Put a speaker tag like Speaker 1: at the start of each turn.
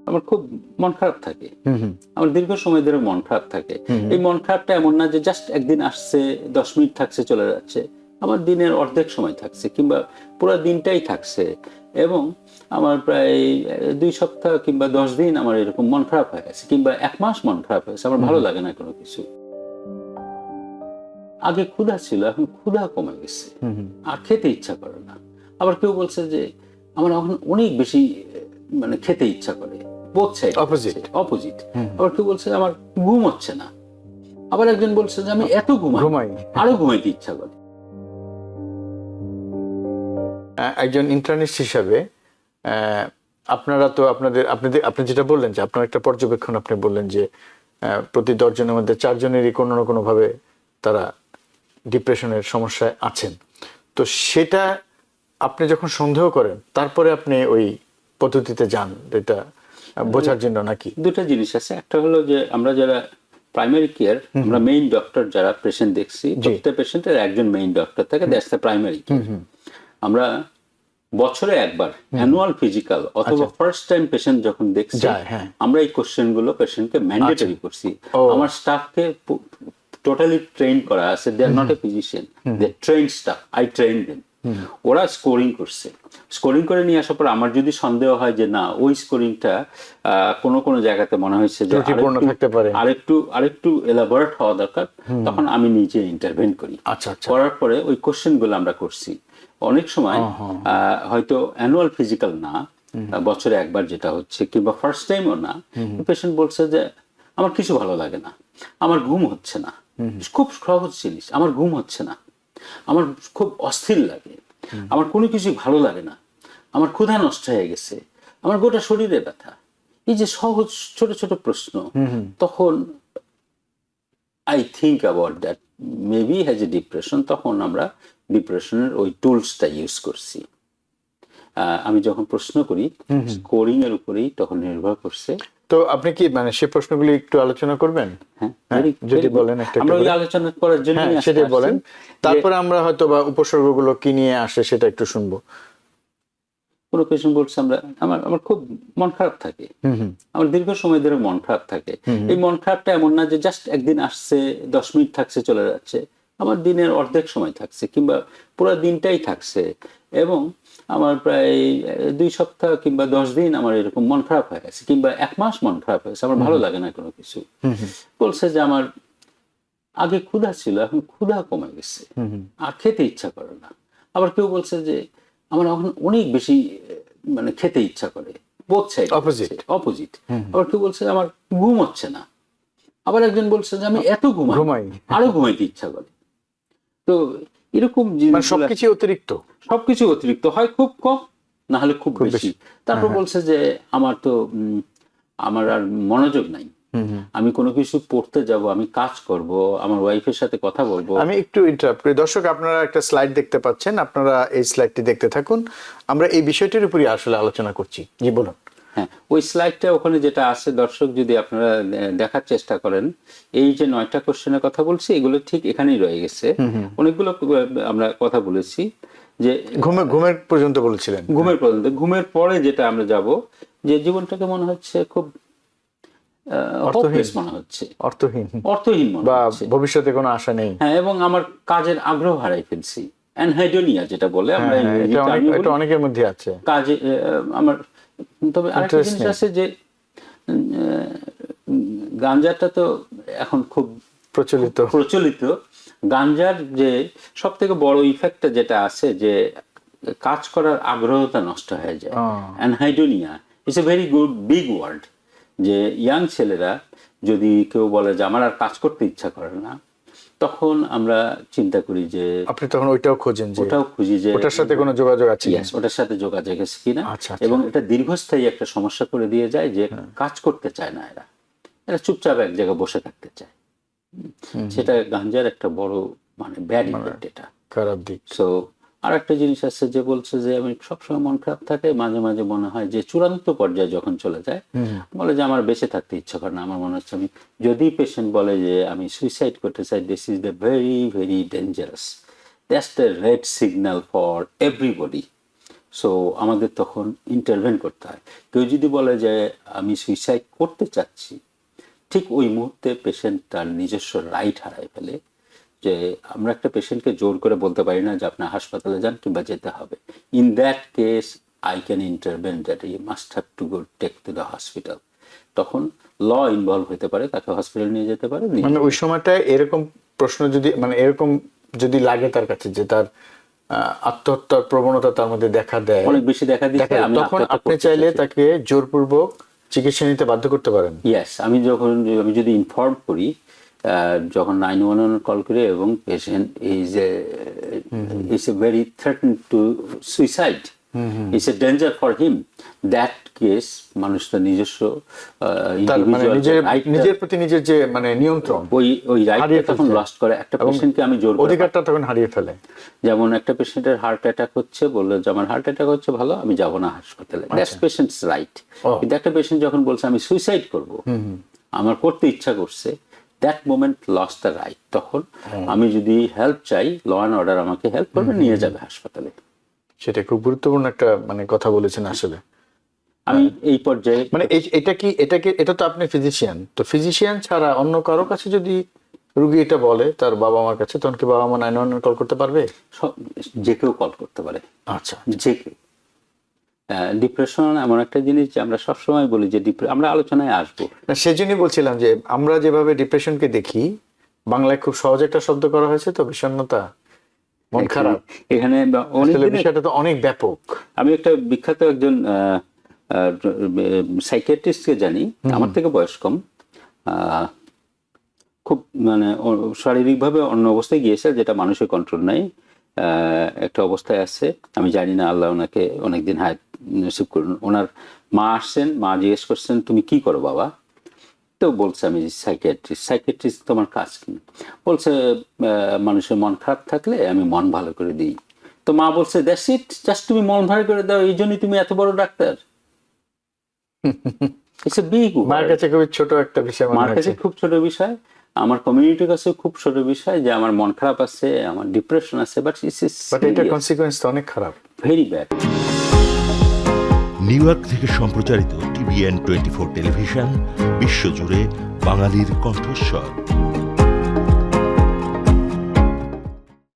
Speaker 1: আমার খুব মন খারাপ থাকে। আমার দীর্ঘ সময় ধরে মন খারাপ থাকে। এই মন খারাপটা এমন না যে জাস্ট একদিন আসছে, 10 মিনিট থাকছে, চলে যাচ্ছে। আমার দিনের অর্ধেক সময় থাকছে, কিংবা পুরো দিনটাই থাকছে, এবং আমার প্রায় 2 সপ্তাহ কিংবা 10 দিন আমার এরকম মন খারাপ হয়ে গেছে, কিংবা 1 মাস মন খারাপ হয়েছে। আমার ভালো লাগে না কোনো কিছু। আগে ক্ষুধা ছিল, এখন ক্ষুধা কমে গেছে, আর খেতে ইচ্ছা করে না। আবার কেউ বলছে যে আমার এখন অনেক বেশি মানে খেতে ইচ্ছা করে, বোথ সাইড অপোজিট। আবার কেউ বলছে আমার ঘুম হচ্ছে না, আবার একজন বলছে যে আমি এত ঘুমাই আরো ঘুমাইতে ইচ্ছা করে।
Speaker 2: একজন ইন্টার্নিস্ট হিসাবে আপনারা তো আপনি যেটা বললেন যে আপনার একটা পর্যবেক্ষণ আপনি বললেন যে প্রতি 10 জনের মধ্যে 4 জনেরই কোনো না কোনো ভাবে তারা ডিপ্রেশনের সমস্যায় আছেন। তো সেটা আপনি যখন সন্দেহ করেন তারপরে আপনি ওই পদ্ধতিতে যান এটা বোঝার জন্য, নাকি?
Speaker 1: দুটো জিনিস আছে। একটা হলো যে আমরা যারা প্রাইমারি কেয়ার, আমরা মেইন ডক্টর যারা পেশেন্ট দেখছি, প্রত্যেক পেশেন্টের একজন মেইন ডক্টর থাকে, দ্যাটস দ্য প্রাইমারি কেয়ার। আমরা বছরে একবার অ্যানুয়াল ফিজিক্যাল অথবা ফার্স্ট টাইম পেশেন্ট যখন দেখছি, আমরা এই কোশ্চেন গুলো পেশেন্টকে ম্যান্ডেটরি করছি। আমার স্টাফকে টোটালি ট্রেন করা আছে। They are not a physician, they train staff, I train them. ওরা স্কোরিং করছে। স্কোরিং করে নিয়ে আসার পর আমার যদি সন্দেহ হয় যে না, ওই স্কোরিংটা কোনো জায়গাতে মনে হয়েছে যে আরেকটু এলাবোরেট হওয়া দরকার, তখন আমি নিজে ইন্টারভেন করি। করার পরে ওই কোশ্চেন গুলো আমরা করছি। অনেক সময় হয়তো অ্যানুয়াল ফিজিক্যাল না, বছরে একবার যেটা হচ্ছে, কিংবা ফার্স্ট টাইমও না, পেশেন্ট বলছে যে আমার কিছু ভালো লাগে না, আমার ঘুম হচ্ছে না। খুব সহজ জিনিস, আমার ঘুম হচ্ছে না, আমার খুব অস্থির লাগে, আমার কোনো কিছু ভালো লাগে না, আমার ক্ষুধা নষ্ট হয়ে গেছে, আমার গোটা শরীরে ব্যথা। এই যে সহজ ছোট ছোট প্রশ্ন, তখন I think about that maybe has a depression. তখন আমরা ডিপ্রেশনের ওই টুলসটা ইউজ করছি। আমি যখন প্রশ্ন করি, স্কোরিং এর উপরেই তখন নির্ভর করছে।
Speaker 2: তো আপনি কি মানে সেই প্রশ্নগুলি একটু আলোচনা করবেন? যদি বলেন একটা,
Speaker 1: আমরা ওই আলোচনা করার জন্য
Speaker 2: সেটাই বলেন। তারপরে আমরা হয়তো বা উপসর্গগুলো কি নিয়ে আসে সেটা একটু শুনবো।
Speaker 1: কোনো পেশেন্ট বলছে আমার খুব মন খারাপ থাকে। আমার দীর্ঘ সময় ধরে মন খারাপ থাকে। এই মন খারাপটা এমন না যে জাস্ট একদিন আসছে, 10 মিনিট থাকছে, চলে যাচ্ছে। আমার দিনের অর্ধেক সময় থাকছে, কিংবা পুরো দিনটাই থাকছে, এবং আমার প্রায় 2 সপ্তাহ কিংবা 10 দিন আমার এরকম মন খারাপ হয়ে গেছে, কিংবা 1 মাস মন খারাপ হয়েছে। আমার ভালো লাগে না কোনো কিছু। বলছে যে আমার আগে ক্ষুধা ছিল, এখন ক্ষুধা কমে গেছে, আর খেতে ইচ্ছা করে না। আবার কেউ বলছে যে আমার এখন অনেক বেশি মানে খেতে ইচ্ছা করে, বোথ সাইড অপোজিট। আবার কেউ বলছে আমার ঘুম হচ্ছে না, আবার একজন বলছে যে আমি এত ঘুমাই আরো ঘুমাইতে ইচ্ছা করে। তো এরকম সবকিছু অতিরিক্ত হয়, খুব কম না হলে খুব বেশি। তারপর বলছে যে আমার আর মনোযোগ নাই, আমি কোনো কিছু পড়তে যাব, আমি কাজ করব, আমার ওয়াইফের সাথে কথা বলবো।
Speaker 2: আমি একটু ইন্টারাপ্ট করি। দর্শক, আপনারা একটা স্লাইড দেখতে পাচ্ছেন, আপনারা এই স্লাইডটি দেখতে থাকুন। আমরা এই বিষয়টির উপরই আসলে আলোচনা করছি। জি বলুন।
Speaker 1: হ্যাঁ, ওই স্লাইডটা ওখানে যেটা আছে, দর্শক যদি আপনারা দেখার চেষ্টা করেন, এই যে 9টা কোশ্চেনের কথা বলছি, এগুলো ঠিক এখানেই রয়ে গেছে। অনেকগুলো আমরা কথা বলেছি যে
Speaker 2: ঘুমের পর্যন্ত বলেছিলেন।
Speaker 1: ঘুমের পরে যেটা আমরা যাব, যে জীবনটাকে মনে হচ্ছে খুব অর্থহীন মনে হচ্ছে,
Speaker 2: ভবিষ্যতে কোনো আশা নেই।
Speaker 1: হ্যাঁ, এবং আমার কাজের আগ্রহ হারাই ফেলছি। অ্যানহাইডোনিয়া যেটা বলে আমরা,
Speaker 2: এটা অনেকের মধ্যে আছে
Speaker 1: কাজে আমার। তবে আরেকটা জিনিস আছে যে গাঞ্জাটা তো এখন খুব প্রচলিত। গাঞ্জার যে সব থেকে বড় ইফেক্টটা যেটা আছে, যে কাজ করার আগ্রহটা নষ্ট হয়ে যায়। Anhedonia it's a very good big word. যে ইয়াং ছেলেরা যদি কেউ বলে যে আমার আর কাজ করতে ইচ্ছা করে না, তখন আমরা চিন্তা করি যে
Speaker 2: আপনি তখন ওটাও খুঁজি যে
Speaker 1: ওটার সাথে কোনো যোগাযোগ আছে, ওটার সাথে যোগাযোগ আছে কিনা। এবং এটা দীর্ঘস্থায়ী একটা সমস্যা করে দিয়ে যায়, যে কাজ করতে চায় না, এরা চুপচাপ এক জায়গায় বসে থাকতে চায়। সেটা গাঞ্জার একটা বড় মানে ব্যাড ইফেক্ট, এটা
Speaker 2: খারাপ দিক।
Speaker 1: সো আর একটা জিনিস আছে, যে বলছে যে আমি সবসময় মন খারাপ থাকে, মাঝে মাঝে মনে হয় যে চূড়ান্ত পর্যায়ে যখন চলে যায়, বলে যে আমার বেঁচে থাকতে ইচ্ছা করে না। আমার মনে হচ্ছে আমি, যদি পেশেন্ট বলে যে আমি সুইসাইড করতে চাই, this is the very very dangerous, that's the red signal for everybody. So আমাদের তখন ইন্টারভেন করতে হয়। কেউ যদি বলে যে আমি সুইসাইড করতে চাচ্ছি, ঠিক ওই মুহূর্তে পেশেন্ট তার নিজস্ব রাইট হারায় ফেলে। যে আমরা একটা পেশেন্টকে জোর করে বলতে পারি না যে আপনার হাসপাতালে যান কিংবা যেতে হবে। In that case I can intervene that you must have to go take to the hospital. তখন ল ইনভলভ হতে পারে, তাকে হসপিটাল নিয়ে যেতে পারে।
Speaker 2: মানে ওই সময়টায় এরকম প্রশ্ন যদি মানে এরকম যদি লাগে তার কাছে যে তার আত্মহত্যার প্রবণতা তার মধ্যে দেখা দেয়,
Speaker 1: অনেক বেশি দেখা দিচ্ছে,
Speaker 2: তখন আপনি চাইলে তাকে জোরপূর্বক চিকিৎসা নিতে বাধ্য করতে পারেন।
Speaker 1: ইয়েস, আমি যদি ইনফর্ম করি, যখন 911 কল করি এবং patient is a very threaten to suicide, it's a danger for him, that case মানুষ তার নিজস্ব
Speaker 2: নিজের প্রতি নিজের যে মানে নিয়ন্ত্রণ
Speaker 1: ওই রাইটটা তখন লস্ট করে। একটা পেশেন্টকে আমি জোর
Speaker 2: অধিকারটা তখন হারিয়ে ফেলে।
Speaker 1: যেমন একটা পেশেন্টের হার্ট অ্যাটাক হচ্ছে, বললো যে আমার হার্ট অ্যাটাক হচ্ছে, ভালো, আমি যাব না হাসপাতালে, দ্যাটস পেশেন্টস রাইট। কিন্তু একটা পেশেন্ট যখন বলছে আমি সুইসাইড করব, আমার করতে ইচ্ছা করছে, that moment lost the right. তখন আমি যদি হেল্প চাই, ল অ্যান্ড অর্ডার আমাকে হেল্প করবে, নিয়ে যাবে হাসপাতালে।
Speaker 2: সেটা খুব গুরুত্বপূর্ণ একটা মানে কথা বলেছেন আসলে।
Speaker 1: আমি এই পর্যায়ে
Speaker 2: মানে এটা তো আপনি ফিজিশিয়ান, তো ফিজিশিয়ান ছাড়া অন্য কারো কাছে যদি রোগী এটা বলে তার বাবা মার কাছে, তখন কি বাবা মা 911 কল করতে পারবে?
Speaker 1: যে কেউ কল করতে পারে।
Speaker 2: আচ্ছা,
Speaker 1: যে কেউ। ডিপ্রেশন এমন একটা জিনিস যে আমরা সবসময় বলি যে আমরা আলোচনায় আসবো,
Speaker 2: সেজন্যই বলছিলাম যে আমরা যেভাবে ডিপ্রেশনকে দেখি, বাংলায় খুব সহজ একটা শব্দ করা হয়েছে তো, বিষণ্ণতা, মন খারাপ।
Speaker 1: এখানে
Speaker 2: বিষয়টা তো অনেক ব্যাপক।
Speaker 1: আমি একটা বিখ্যাত একজন সাইকিয়াট্রিস্টকে জানি, আমার থেকে বয়স কম, খুব মানে শারীরিকভাবে অন্য অবস্থায় গিয়েছে, যেটা মানুষের কন্ট্রোল নাই, একটা অবস্থায় আছে। আমি জানি না, আল্লাহ ওনাকে অনেকদিন হায়াত নসিব করুন। ওনার মা আসছেন, মা জিজ্ঞেস করছেন তুমি কি করো বাবা? তো বলছে আমি সাইকিয়াট্রিস্ট। সাইকিয়াট্রিস্ট তোমার কাজ কি? বলছে মানুষের মন খারাপ থাকলে আমি মন ভালো করে দিই। তো মা বলছে দ্যাটস ইট, জাস্ট তুমি মন ভালো করে দাও, এই জন্যই তুমি এত বড় doctor? It's a big word.
Speaker 2: মার কাছে খুব ছোট একটা বিষয়,
Speaker 1: মার কাছে খুব ছোট বিষয়, আমার কমিউনিটির কাছে খুব ছোট বিষয় যে আমার মন খারাপ আছে, আমার ডিপ্রেশন আছে, বাট
Speaker 2: এটা কনসিকোয়েন্স তো অনেক খারাপ,
Speaker 1: ভেরি ব্যাড।
Speaker 3: নিউ ইয়র্ক থেকে সম্প্রচারিত TVN 24 টেলিভিশন বিশ্বজুড়ে বাঙালির কণ্ঠস্বর।